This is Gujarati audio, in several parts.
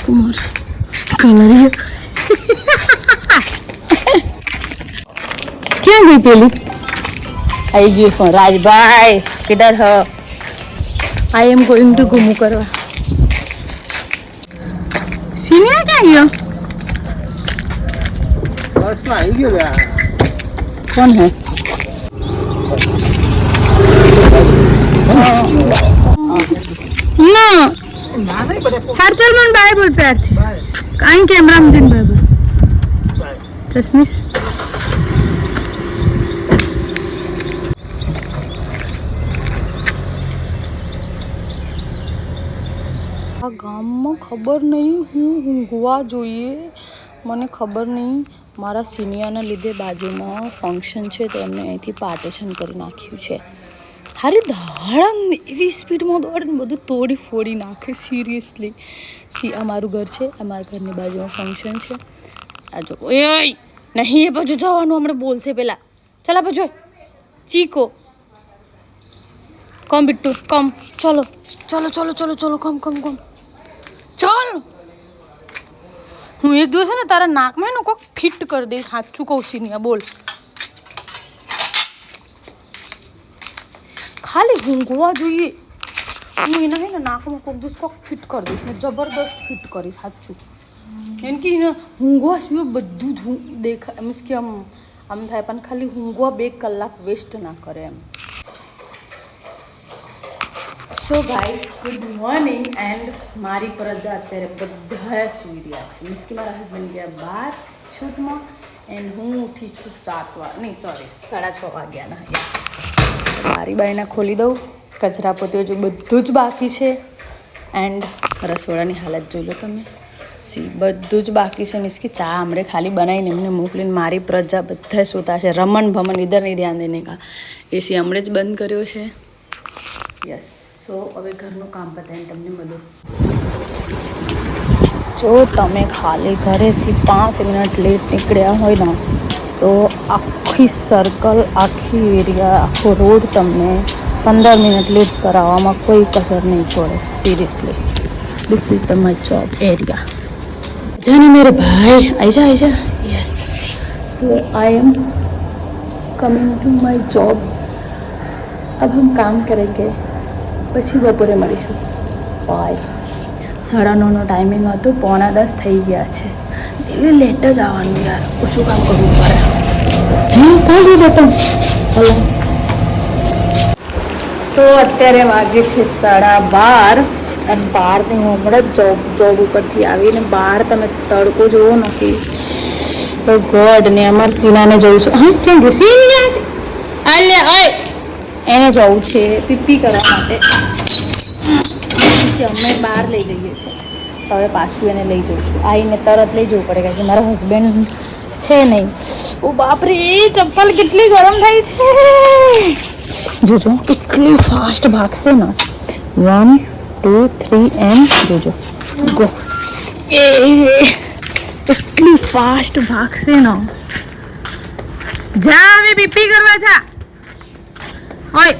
कुमार कलर क्या गई पेली आई गई फोन राज भाई किधर हो आई एम गोइंग टू घूमू करवा सीनिया क्या गया बस में आई गया कौन है ना हरचल मन बाय बोल प्यार थे कहीं कैमरा में दिन बाय बोल तस्मिस આ ગામમાં ખબર નહીં હું ઊંઘવા જોઈએ મને ખબર નહીં મારા સિનિયરના લીધે બાજુમાં ફંક્શન છે તો એમને અહીંથી પાર્ટીશન કરી નાખ્યું છે હારી ધાડંગ એવી સ્પીડમાં દોડે ને બધું તોડી ફોડી નાખે સિરિયસલી આ મારું ઘર છે અમારા ઘરની બાજુમાં ફંક્શન છે આ જો ઓય નહીં એ બાજુ જવાનું હમણાં બોલશે પેલા ચાલ આ બાજુ ચીકો કમ બિટ્ટુ કમ ચલો ચલો ચલો ચલો ચલો કમ કમ કમ ચાલ હું એક દિવસ છે ને તારા નાકમાં એનું કોક ફિટ કરી દઈશ સાચું કહું સિનિયા બોલ ખાલી ઊંઘવા જોઈએ હું એના હે ને નાકમાં કોક દિવસ કોક ફિટ કરી દઈશ ને જબરદસ્ત ફિટ કરીશ સાચું એમ કે એને ઊંઘવા સિવાય બધું જ દેખાય મીન્સ કે આમ થાય પણ ખાલી ઊંઘવા 2 કલાક વેસ્ટ ના કરે એમ so guys good morning and મારી પ્રજા અત્યારે બધા સૂઈ રહ્યા છે મીન્સ કે મારા હસબન્ડ ગયા બહાર શૂટમાં એન્ડ હું ઉઠી છું 6:30 વાગ્યાના મારી બારીના ખોલી દઉં કચરા પોતે હજુ બધું જ બાકી છે એન્ડ રસોડાની હાલત જોઈ લો તમે બધું જ બાકી છે મીન્સ કે ચા આમરે ખાલી બનાવીને એમને મોકલીને મારી પ્રજા બધા સૂતા છે રમણ ભમણ ઇધર નહીં ધ્યાન દેને કા એસી હમણે જ બંધ કર્યો છે યસ સો હવે ઘરનું કામ બતાવીને તમને મળું જો તમે ખાલી ઘરેથી 5 મિનિટ લેટ નીકળ્યા હોય ને તો આખી સર્કલ આખી એરિયા આખો રોડ તમને 15 મિનિટ લેટ કરાવવામાં કોઈ કસર નહીં છોડે seriously this is the my job area जाने मेरे भाई आजा yes so I am coming to my job अब हम काम करेंगे પછી બપોરે મળીશું બાય 9:30નો ટાઈમિંગ હતું 9:45 થઈ ગયા છે એટલે લેટ જ આવવાનું યાર ઓછું કામ કરવું પડે કાં ગયું બટન હલો તો અત્યારે વાગે છે 12:30 અને બહારની હું હમણાં જ જોબ ઉપરથી આવીને બહાર તમે તડકો જોવો નથી તો ગોડ ને અમારા સીનાને જવું છે હા કેમ ગયું સીના આલે ઓય એને જવું છે પીપી કરવા માટે અમે બહાર લઈ જઈએ છીએ તો હવે પાછું એને લઈ જઉં છું આવીને તરત લઈ જવું પડે કારણ કે મારા હસબન્ડ છે નહીં ઓ બાપરે એ ચપ્પલ કેટલી ગરમ થઈ છે જોજો કેટલી ફાસ્ટ ભાગશે ને 1 2 3 એન્ડ જોજો ગો એ એટલી ફાસ્ટ ભાગશે ને જા હવે પીપી કરવા જા ઓય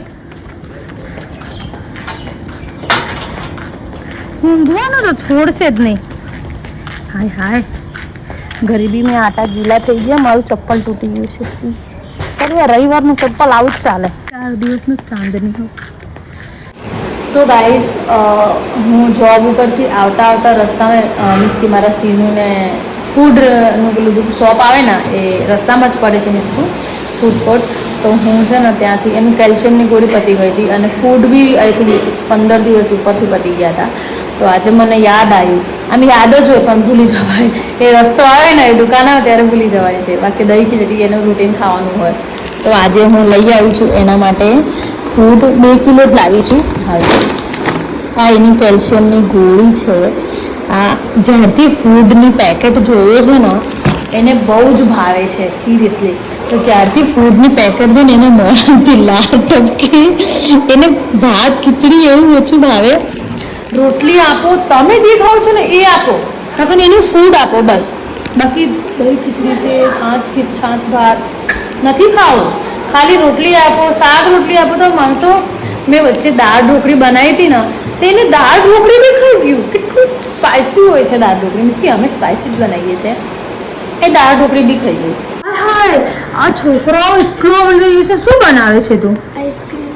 ઊંઘવાનું તો છોડશે જ નહીં હાય હાય ગરીબી મેં આટા ગીલા થઈ ગયા મારું ચપ્પલ તૂટી ગયું છે સારું આ રવિવારનું ચપ્પલ આવું જ ચાલે 4 દિવસનું ચાંદની સો ગાઈસ હું જોબ ઉપરથી આવતા રસ્તામાં મીન્સ કે મારા સીનુને ફૂડનું પેલું શોપ આવે ને એ રસ્તામાં જ પડે છે મીન્સ ફૂડ કોર્ટ તો હું છે ને ત્યાંથી એનું કેલ્શિયમની ગોળી પતી ગઈ હતી અને ફૂડ બી આઈ થિંક 15 દિવસ ઉપરથી પતી ગયા હતા તો આજે મને યાદ આવ્યું આમ યાદ જ હોય પણ ભૂલી જવાય એ રસ્તો આવે ને એ દુકાન આવે ત્યારે ભૂલી જવાય છે બાકી દહીં ખીચડી એનું રૂટીન ખાવાનું હોય તો આજે હું લઈ આવી છું એના માટે ફૂડ 2 કિલો જ લાવી છું હાલ આ એની કેલ્શિયમની ગોળી છે આ જ્યારથી ફૂડની પેકેટ જોયો છે ને એને બહુ જ ભાવે છે સિરિયસલી તો જ્યારથી ફૂડની પેકેટ દઈને એને મોઢાથી લાળ ટપકે એને ભાત ખીચડી એવું ઓછું ભાવે રોટલી આપો તમે જે ખાઓ છો ને એ આપો નકર એનું ફૂડ આપો બસ બાકી દહીં ખીચડી છે છાશ ભાત નથી ખાવું ખાલી રોટલી આપો શાક રોટલી આપો તો માણસો મેં વચ્ચે દાળ ઢોકળી બનાવી હતી ને તેને દાળ ઢોકળી બી ખાઈ ગયું. કેટલું સ્પાઇસી હોય છે દાળ ઢોકળી, મીન્સ કે અમે સ્પાઇસી જ બનાવીએ છીએ. એ દાળ ઢોકળી બી ખાઈ ગયું. હાય આ છોકરાઓ એટલો બધો છે. શું બનાવે છે તું? આઈસ્ક્રીમ.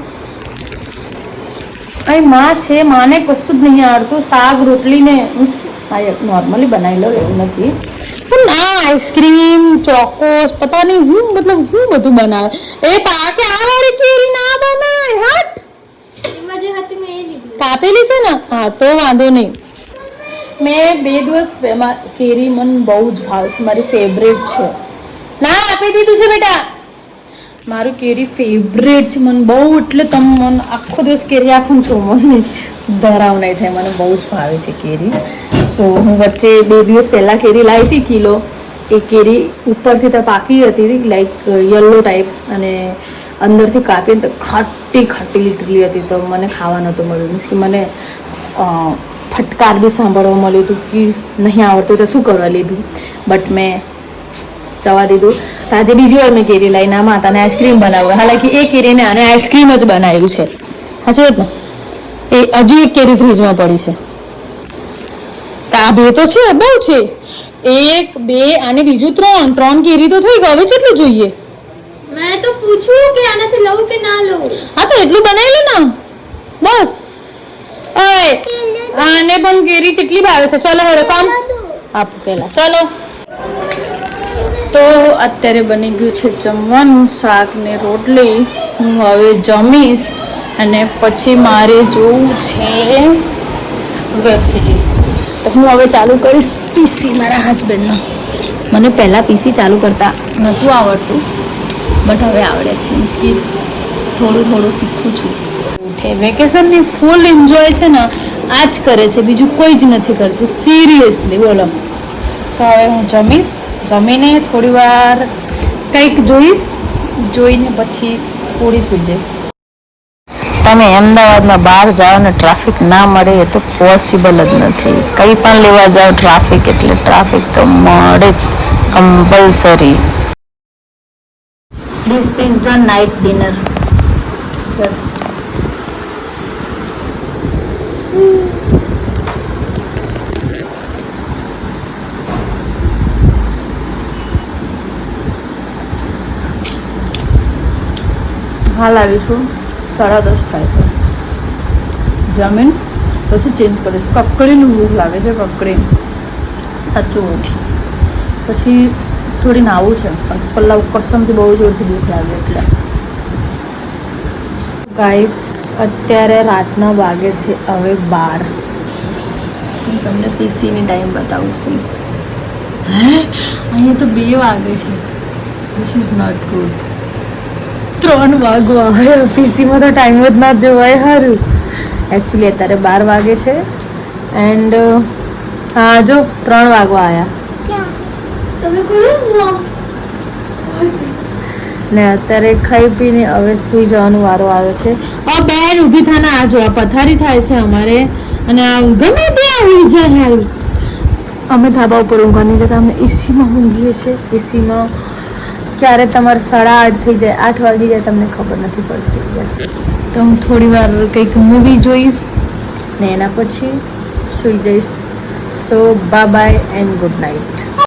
અહીં માં છે, માને કશું જ નહીં આવડતું. શાક રોટલી ને મીન્સ નોર્મલી બનાવી લો એવું નથી, પણ આ આઈસ્ક્રીમ ચોકોસ પતા નહીં હું મતલબ હું બધું બનાવે. એ પાકે આ વાળી કેરી ના બનાય. હટ, એમાં જે હતી મેં એ લીધી. કાપેલી છે ને? હા તો વાંધો નહીં. મેં 2 દિવસ એમાં કેરી મને બહુ જ ભાવે છે, મારી ફેવરેટ છે. ના આપી દીધું છે બેટા, મારું કેરી ફેવરેટ છે. મને બહુ એટલે તમે મને આખો દિવસ કેરી આપો ને તો મને ધરાવ નહીં થાય. મને બહુ જ ભાવે છે કેરી. સો હું વચ્ચે 2 દિવસ પહેલાં કેરી લાવી હતી કિલો. એ કેરી ઉપરથી તો પાકી હતી લાઈક યલો ટાઈપ, અને અંદરથી કાપીને તો ખાટી ખાટી લીટરલી હતી. તો મને ખાવા નહોતું મળ્યું, મીન્સ કે મને ફટકાર બી સાંભળવા મળ્યું હતું કે નહીં આવડતું તો શું કરવા લીધું. બટ મેં જવા દીધું. આજે બીજી વાર મેં કેરી લઈને આ માતાને આઈસ્ક્રીમ બનાવ્યું. હાલાકી એ કેરીને આને આઈસ્ક્રીમ જ બનાવ્યું છે. સાચું જ ને? એ હજુ એક કેરી ફ્રીજમાં પડી છે. આ બે તો છે, બહુ છે. 1 2 અને બીજું 3 કેરી તો થઈ ગઈ. હવે કેટલું જોઈએ? મેં તો પૂછું કે આનાથી લઉં કે ના લઉં. હા તો એટલું બનાવી લે ને બસ. ઓય આને પણ કેરી કેટલી ભાવે છે. ચલો હવે કામ આપો પહેલા. ચલો તો અત્યારે બની ગયું છે જમવાનું, શાક ને રોટલી. હું હવે જમીશ અને પછી મારે જોવું છે વેબ સિરીઝ. તો હું હવે ચાલુ કરીશ પીસી મારા હસબન્ડનો. મને પહેલાં પીસી ચાલુ કરતા નહોતું આવડતું, બટ હવે આવડે છે. મીન્સ કે થોડું થોડું શીખું છું. વેકેશનની ફૂલ એન્જોય છે ને આ જ કરે છે, બીજું કોઈ જ નથી કરતું. સિરિયસલી બોલો. સો હવે હું જમીશ, જમીને થોડી વાર કંઈક જોઈશ, જોઈને પછી થોડી સૂઈ જઈશ. તમે અમદાવાદમાં બહાર જાઓ ને ટ્રાફિક ના મળે એ તો પોસિબલ જ નથી. કંઈ પણ લેવા જાઓ ટ્રાફિક એટલે ટ્રાફિક તો મળે જ compulsory. This is the night dinner. બસ હાલ આવી છું. 10:30 થાય છે. જમીન પછી ચેન્જ કરે છે. કકડીનું ભૂખ લાગે છે, કકડી સાચું. પછી થોડી નાવું છે, પણ પલ્લા કસમથી બહુ જોરથી ભૂખ લાગે એટલે. ગાઈસ અત્યારે રાતના વાગે છે હવે 12. હું તમને પીસીની ટાઈમ બતાવું છું. હે અહીંયા તો 2 વાગે છે. This is not good. 3 વાગવા આવ્યા. પીસીમાં તો ટાઈમ જ ના જોવાય. સારું એકચ્યુઅલી અત્યારે 12 વાગે છે એન્ડ હા જો 3 વાગવા આવ્યા. તમે કોણ ને અત્યારે ખાઈ પીને હવે સૂઈ જવાનો વારો આવે છે. બેન ઊભી થાને, આ જો આ પથારી થાય છે અમારે, અને આ ગમે તે આવી જાય. હાલ અમે ધાબા ઉપર ઊંઘવાની જતા અમે એસીમાં ઊંઘીએ છીએ. એસીમાં ક્યારે તમારે 8:30 થઈ જાય, 8 વાગી જાય તમને ખબર નથી પડતી. બસ તો હું થોડી વાર કંઈક મૂવી જોઈશ ને એના પછી સૂઈ જઈશ. So bye bye and good night.